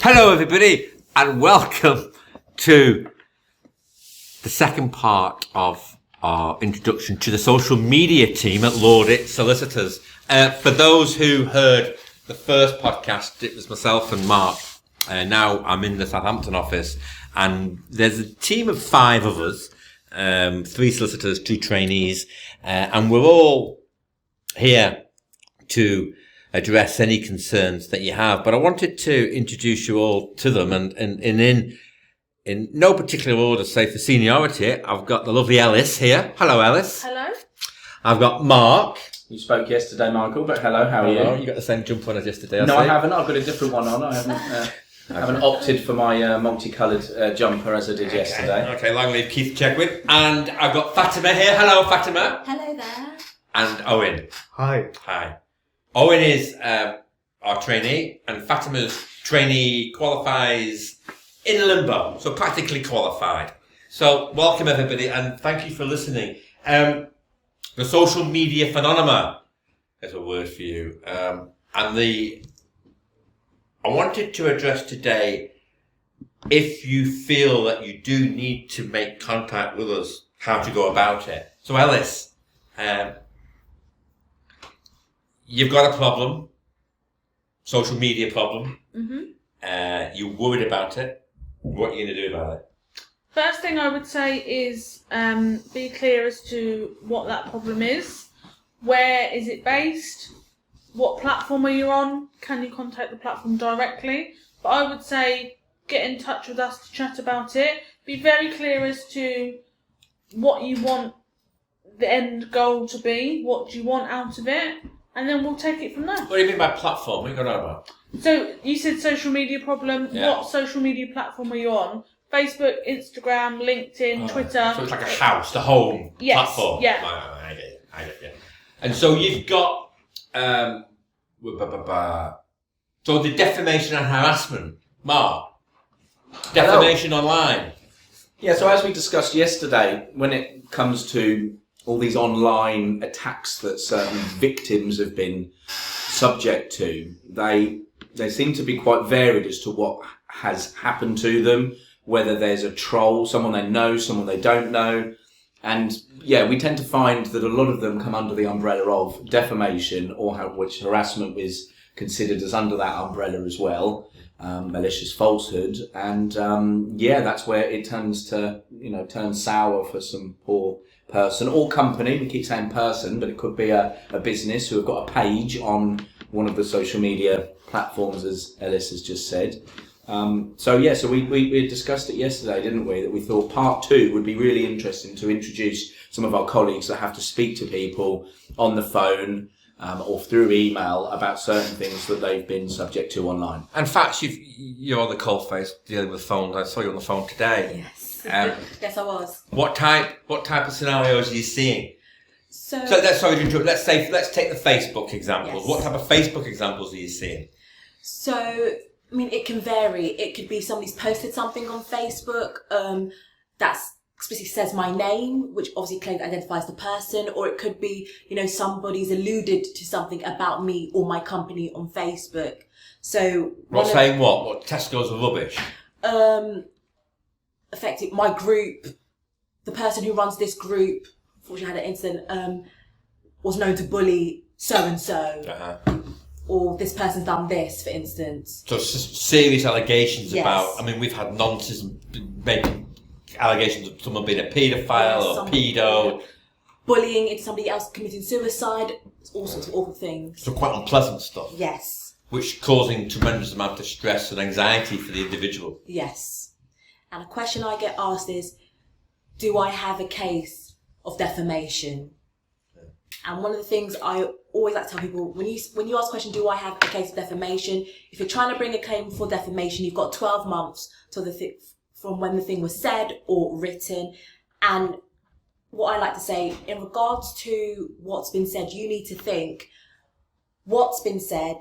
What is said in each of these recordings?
Hello, everybody, and welcome to the second part of our introduction to the social media team at Laudit Solicitors. For those who heard the first podcast, it was myself and Mark. Now I'm in the Southampton office, and there's a team of 5 of us, 3 solicitors, 2 trainees, and we're all here to address any concerns that you have. But I wanted to introduce you all to them, and in no particular order, say for seniority, I've got the lovely Ellis here. Hello, Ellis. Hello. I've got Mark. You spoke yesterday, Michael, but hello, how are you? You got the same jumper on as yesterday, No, I haven't. I've got a different one on. I haven't opted for my multicoloured jumper as I did yesterday. Okay, long live Keith Chegwin. And I've got Fatima here. Hello, Fatima. Hello there. And Owen. Hi. Hi. Owen is our trainee, and Fatima's trainee qualifies in limbo, so practically qualified. So welcome everybody, and thank you for listening. The social media phenomenon is a word for you, and I wanted to address today, if you feel that you do need to make contact with us, how to go about it. So Ellis, you've got a problem, social media problem. Mm-hmm. You're worried about it. What are you going to do about it? First thing I would say is be clear as to what that problem is. Where is it based? What platform are you on? Can you contact the platform directly? But I would say get in touch with us to chat about it. Be very clear as to what you want the end goal to be. What do you want out of it? And then we'll take it from there. What do you mean by platform? What are you going on about? So you said social media problem. Yeah. What social media platform are you on? Facebook, Instagram, LinkedIn, Twitter. So it's like a house, the home platform. Yeah. I get it. And so you've got so the defamation and harassment, Mark. Defamation online. Yeah, so as we discussed yesterday, when it comes to all these online attacks that certain victims have been subject to, they seem to be quite varied as to what has happened to them, whether there's a troll, someone they know, someone they don't know. And yeah, we tend to find that a lot of them come under the umbrella of defamation, or which harassment is considered as under that umbrella as well, malicious falsehood. And that's where it turns sour for some poor person or company. We keep saying person, but it could be a business who have got a page on one of the social media platforms, as Ellis has just said. So we discussed it yesterday, didn't we? That we thought part 2 would be really interesting to introduce some of our colleagues that have to speak to people on the phone or through email about certain things that they've been subject to online. In fact, you're on the cold face dealing with phones. I saw you on the phone today. Yes. Yes, I was. What type of scenarios are you seeing? So sorry to interrupt. Let's take the Facebook examples. Yes. What type of Facebook examples are you seeing? So, I mean, it can vary. It could be somebody's posted something on Facebook that specifically says my name, which obviously clearly identifies the person, or it could be, somebody's alluded to something about me or my company on Facebook. So, Saying what? What? Tesco's are rubbish. Affecting my group, the person who runs this group, unfortunately had an incident, was known to bully so and so. Or this person's done this, for instance. So serious allegations Yes. about. I mean, we've had nonsense making allegations of someone being a paedophile or pedo. Bullying into somebody else committing suicide. All sorts of awful things. So quite unpleasant stuff. Yes. Which causing tremendous amount of stress and anxiety for the individual. Yes. And a question I get asked is, do I have a case of defamation? Yeah. And one of the things I always like to tell people, when you ask the question, do I have a case of defamation? If you're trying to bring a claim for defamation, you've got 12 months from when the thing was said or written. And what I like to say, in regards to what's been said, you need to think, what's been said,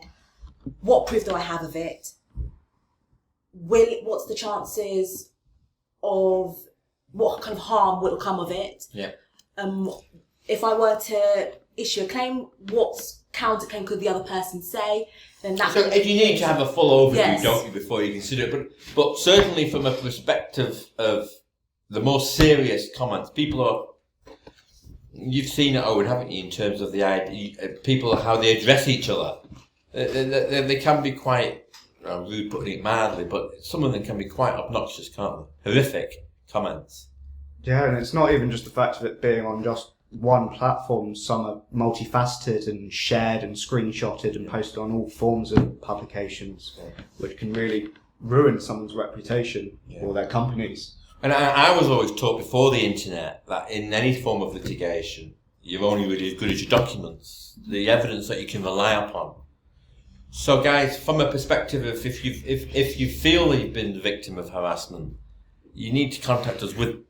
what proof do I have of it? What's the chances of what kind of harm will come of it? Yeah. If I were to issue a claim, what's counterclaim could the other person say, then that. So if you need to have a full overview, Yes. don't you, before you consider it? But certainly from a perspective of the more serious comments, people are. You've seen it, Owen, haven't you? In terms of the idea, people how they address each other, they can be quite rude, putting it mildly, but some of them can be quite obnoxious, can't they? Horrific comments. Yeah, and it's not even just the fact of it being on just one platform. Some are multifaceted and shared and screenshotted and posted on all forms of publications, which can really ruin someone's reputation or their companies. And I was always taught before the internet that in any form of litigation, you're only really as good as your documents, the evidence that you can rely upon. So, guys, from a perspective of if you feel that you've been the victim of harassment, you need to contact us with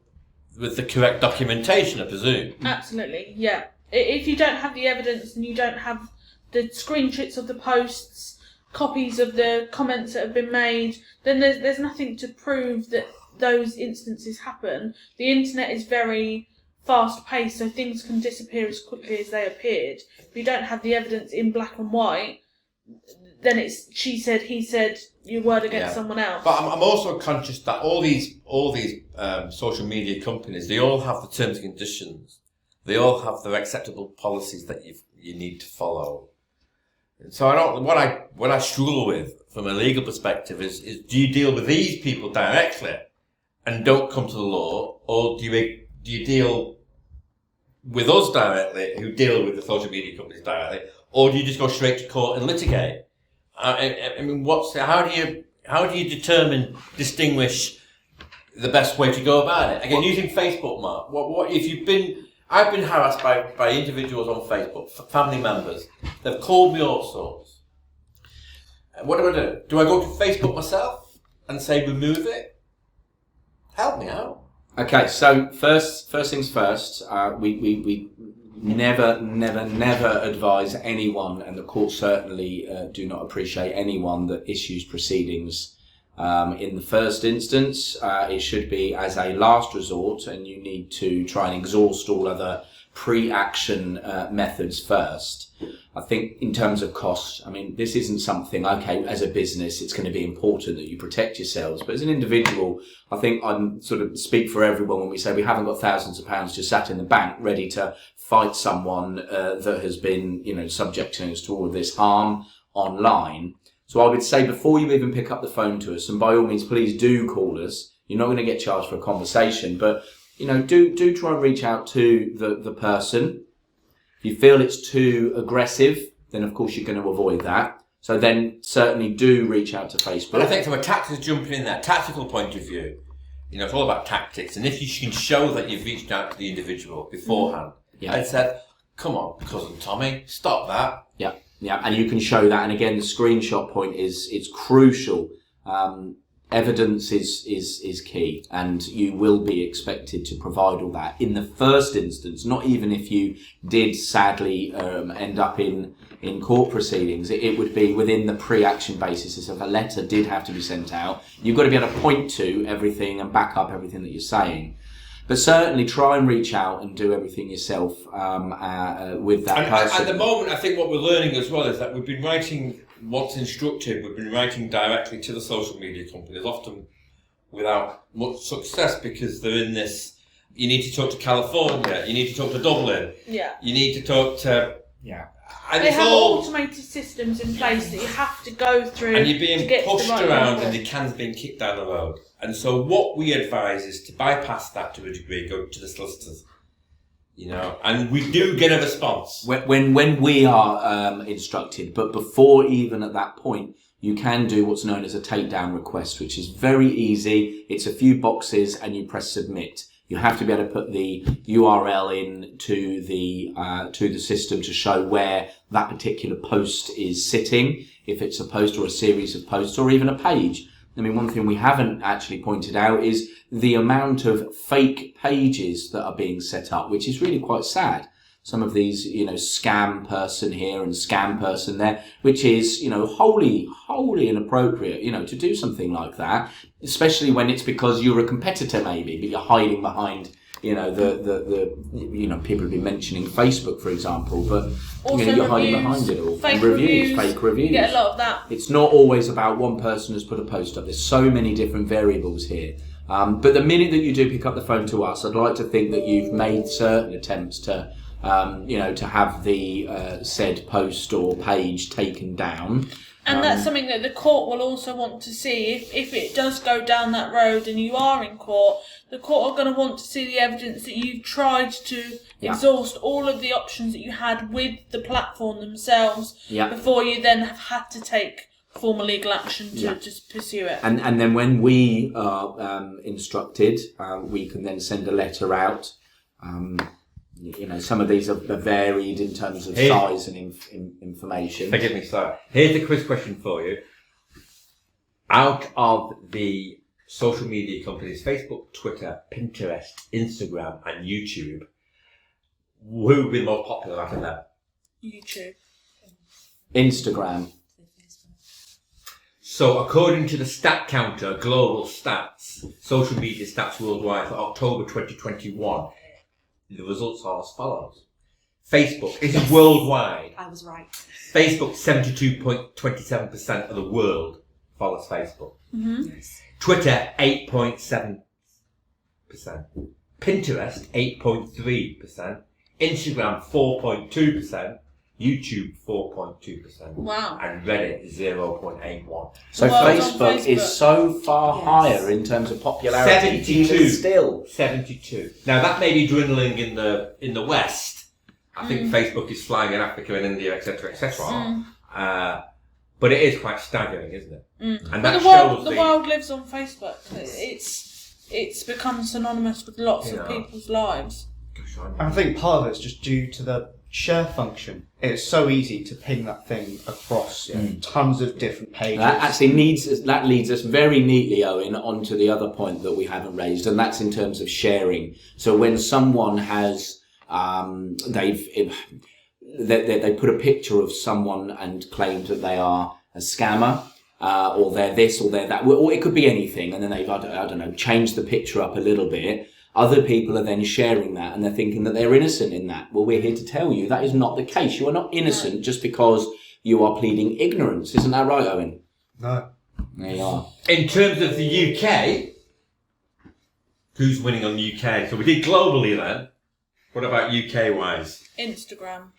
the correct documentation, I presume. Absolutely, yeah. If you don't have the evidence and you don't have the screenshots of the posts, copies of the comments that have been made, then there's nothing to prove that those instances happen. The internet is very fast paced, so things can disappear as quickly as they appeared. If you don't have the evidence in black and white, then it's she said, he said, your word against someone else. But I'm also conscious that all these social media companies, they all have the terms and conditions. They all have their acceptable policies that you need to follow. And so what I struggle with from a legal perspective is do you deal with these people directly and don't come to the law, or do you deal with us directly, who deal with the social media companies directly, or do you just go straight to court and litigate? I mean, how do you distinguish the best way to go about it? Again, using Facebook, Mark. What if I've been harassed by individuals on Facebook, family members. They've called me all sorts. What do? Do I go to Facebook myself and say remove it? Help me out. Okay, so first things first. We never advise anyone, and the court certainly do not appreciate anyone that issues proceedings. In the first instance, it should be as a last resort, and you need to try and exhaust all other pre-action methods first. I think in terms of costs, I mean, this isn't something, okay, as a business, it's going to be important that you protect yourselves. But as an individual, I think I'm sort of speak for everyone when we say we haven't got thousands of pounds just sat in the bank ready to fight someone that has been, subjecting us to all of this harm online. So I would say before you even pick up the phone to us, and by all means, please do call us. You're not going to get charged for a conversation, but, do try and reach out to the person. If you feel it's too aggressive, then of course you're going to avoid that. So then certainly do reach out to Facebook. But I think from a tactical point of view, it's all about tactics. And if you can show that you've reached out to the individual beforehand and said, come on, cousin Tommy, stop that. Yeah, and you can show that. And again, the screenshot point is crucial. Evidence is key, and you will be expected to provide all that in the first instance. Not even if you did sadly end up in court proceedings, it would be within the pre-action basis. As if a letter did have to be sent out, you've got to be able to point to everything and back up everything that you're saying. But certainly try and reach out and do everything yourself with that person. At the moment, I think what we're learning as well is that we've been writing what's instructed, we've been writing directly to the social media companies, often without much success, because they're in this, you need to talk to California, you need to talk to Dublin, you need to talk to... And they have automated systems in place that you have to go through. And you're being to get pushed to the right around level. and the can's being kicked down the road. And so what we advise is to bypass that to a degree, go to the solicitors. And we do get a response. When we are instructed, but before even at that point, you can do what's known as a takedown request, which is very easy. It's a few boxes and you press submit. You have to be able to put the URL in to the system to show where that particular post is sitting, if it's a post or a series of posts or even a page. I mean, one thing we haven't actually pointed out is the amount of fake pages that are being set up, which is really quite sad. Some of these, scam person here and scam person there, which is, wholly inappropriate, to do something like that, especially when it's because you're a competitor maybe, but you're hiding behind, you know, the you know, people have been mentioning Facebook, for example, but Also you're hiding reviews, behind it all. fake And reviews, fake reviews. You get a lot of that. It's not always about one person has put a post up. There's so many different variables here. But the minute that you do pick up the phone to us, I'd like to think that you've made certain attempts to, you know, to have the said post or page taken down. And that's something that the court will also want to see. If it does go down that road and you are in court, the court are going to want to see the evidence that you've tried to exhaust all of the options that you had with the platform themselves before you then have had to take formal legal action to just pursue it. And then when we are instructed, we can then send a letter out. You know, some of these are varied in terms of size and information. Forgive me, sorry. Here's the quiz question for you. Out of the social media companies, Facebook, Twitter, Pinterest, Instagram, and YouTube, who would be the most popular out of them? YouTube. Instagram. So, according to the Stat Counter, global stats, social media stats worldwide for October 2021, the results are as follows. Facebook is worldwide. I was right. Facebook, 72.27% of the world follows Facebook. Mm-hmm. Yes. Twitter, 8.7%. Pinterest, 8.3%. Instagram, 4.2%. YouTube, 4.2%. Wow. And Reddit, 0.81%. So Well, Facebook is so far higher in terms of popularity. 72. Even still. 72. Now that may be dwindling in the West. I think Facebook is flying in Africa and India, etc., etc. But it is quite staggering, isn't it? And that But the world lives on Facebook. It's become synonymous with lots of people's lives. I think part of it's just due to the share function. It's so easy to ping that thing across tons of different pages. That actually leads us very neatly, Owen, onto the other point that we haven't raised, and that's in terms of sharing. So when someone has they put a picture of someone and claimed that they are a scammer, or they're this or they're that, or it could be anything, and then they've I don't know, changed the picture up a little bit. Other people are then sharing that and they're thinking that they're innocent in that. Well, we're here to tell you that is not the case. You are not innocent just because you are pleading ignorance. Isn't that right, Owen? No. There you are. In terms of the UK, who's winning on the UK? So we did globally then. What about UK-wise? Instagram.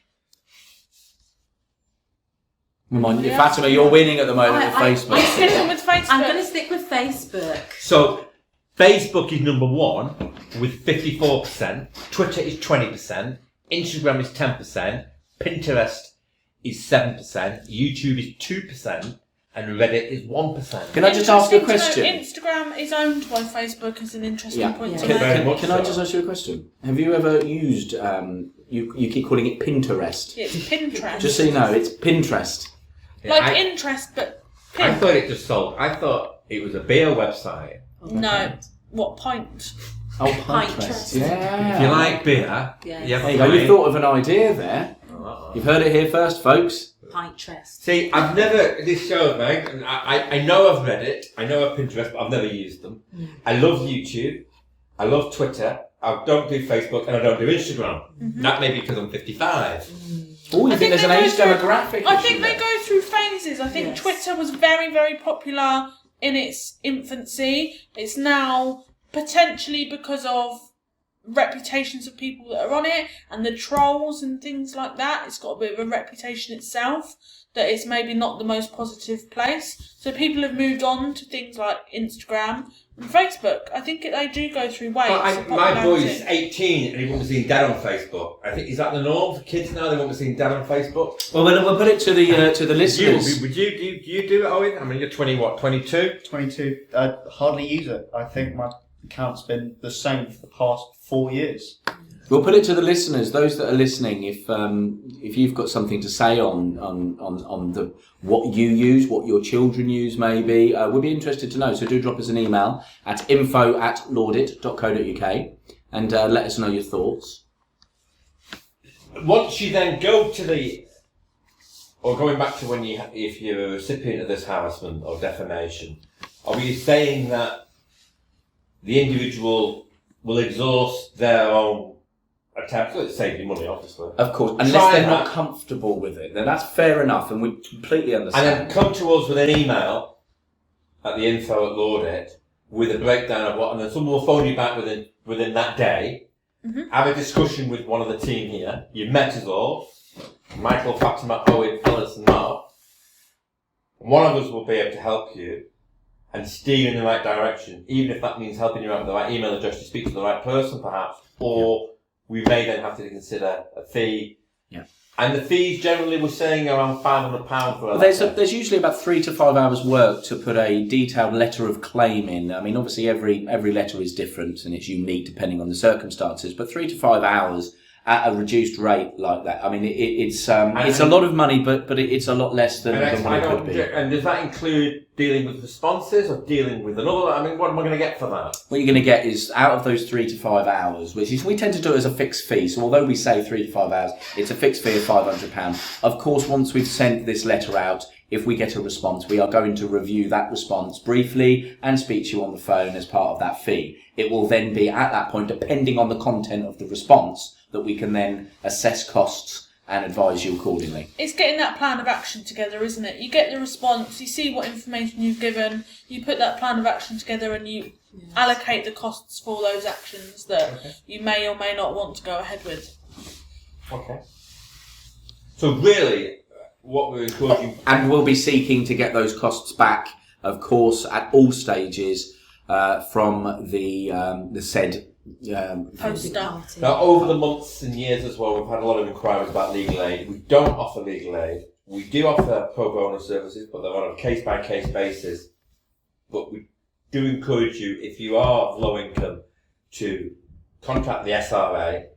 Come on, Fatima, you're winning at the moment with Facebook. I'm sticking with Facebook. I'm going to stick with Facebook. So Facebook is number one with 54%. Twitter is 20%. Instagram is 10%. Pinterest is 7%. YouTube is 2%. And Reddit is 1%. Can I just ask you a question? Instagram is owned by Facebook as an interesting point to Yeah. make. Can I just ask you a question? Have you ever used, you keep calling it Pinterest. It's Pinterest. Just so you know, it's Pinterest. Like interest, but I pin. thought it just sold. I thought it was a beer website. No. What pint? Oh, Pinterest. Pinterest. Yeah. If you like beer, Yeah. you have There you go, you thought of an idea there. You've heard it here first, folks. Pinterest. See, I've never, this shows, Meg, and I know I've read it, I know I've Pinterest, but I've never used them. I love YouTube, I love Twitter, I don't do Facebook, and I don't do Instagram. That may be because I'm 55. Oh, you think there's an age demographic? I issue think they there? go through phases. I think Yes. Twitter was very, very popular in its infancy. It's now potentially because of reputations of people that are on it and the trolls and things like that. It's got a bit of a reputation itself that it's maybe not the most positive place. So people have moved on to things like Instagram and Facebook. I think they do go through waves. of My popularity. boy's 18 and he won't be seeing dad on Facebook. I think, is that the norm for kids now? They won't be seeing dad on Facebook? Well, we'll put it to the listeners. Would you do it, Owen? I mean, you're 22? 22. I hardly use it. I think my account's been the same for the past 4 years. We'll put it to the listeners, those that are listening. If you've got something to say on the what you use, what your children use, maybe we'd be interested to know. So do drop us an email at info@laudit.co.uk and let us know your thoughts. Once you then go to or going back to when if you're a recipient of this harassment or defamation, are we saying that the individual will exhaust their own attempts. It saves you money, obviously. Of course, unless they're not comfortable with it, then that's fair enough, and we completely understand. And then come to us with an email at the info@Lordit with a breakdown of what, and then someone will phone you back within that day. Mm-hmm. Have a discussion with one of the team here. You've met us all, Michael, Fatima, Owen, Phyllis, and Mark. One of us will be able to help you and steer you in the right direction, even if that means helping you out with the right email address to speak to the right person, perhaps, or we may then have to consider a fee. Yeah. And the fees generally we're saying around £500 for a There's usually about 3 to 5 hours work to put a detailed letter of claim in. I mean, obviously every letter is different and it's unique depending on the circumstances, but 3 to 5 hours at a reduced rate like that. I mean, it's a lot of money, but it's a lot less than what it could be. And does that include dealing with responses or dealing with another? I mean, what am I going to get for that? What you're going to get is, out of those 3 to 5 hours, which is, we tend to do it as a fixed fee. So although we say 3 to 5 hours, it's a fixed fee of £500. Of course, once we've sent this letter out, if we get a response, we are going to review that response briefly and speak to you on the phone as part of that fee. It will then be, at that point, depending on the content of the response, that we can then assess costs and advise you accordingly. It's getting that plan of action together, isn't it? You get the response, you see what information you've given, you put that plan of action together and you allocate the costs for those actions that you may or may not want to go ahead with. Okay. So really, what we're encouraging... And we'll be seeking to get those costs back, of course, at all stages from the said... poster. Now, over the months and years as well, we've had a lot of inquiries about legal aid. We don't offer legal aid. We do offer pro bono services, but they're on a case-by-case basis. But we do encourage you, if you are of low income, to contact the SRA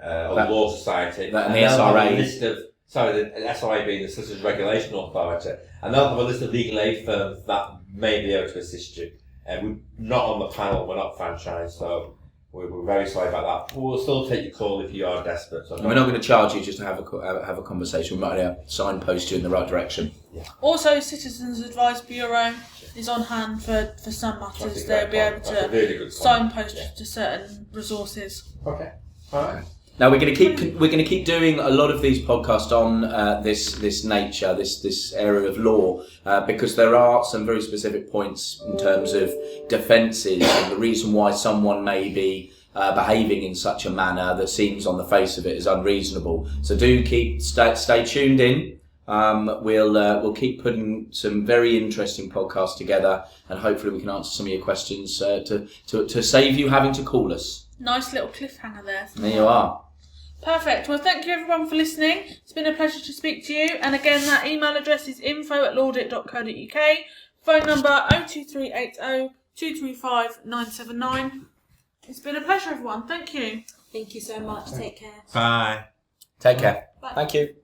or the Law Society. And the SRA. The SRA being the Solicitors Regulation Authority. And they'll have a list of legal aid firms that may be able to assist you. We're not on the panel, we're not franchised, so... We're very sorry about that. We'll still take your call if you are desperate. So we're not going to charge you just to have a conversation. We might signpost you in the right direction. Yeah. Also, Citizens Advice Bureau is on hand for some matters. They'll be able to really signpost to certain resources. Okay. All right. Now we're going to keep doing a lot of these podcasts on this nature, this area of law, because there are some very specific points in terms of defences and the reason why someone may be behaving in such a manner that seems on the face of it as unreasonable. So do stay tuned in. We'll keep putting some very interesting podcasts together, and hopefully we can answer some of your questions to save you having to call us. Nice little cliffhanger there. There you are. Perfect. Well, thank you everyone for listening. It's been a pleasure to speak to you. And again, that email address is info@laudit.co.uk. Phone number 02380 235 979. It's been a pleasure, everyone. Thank you. Thank you so much. Take care. Bye. Take care. Bye. Thank you.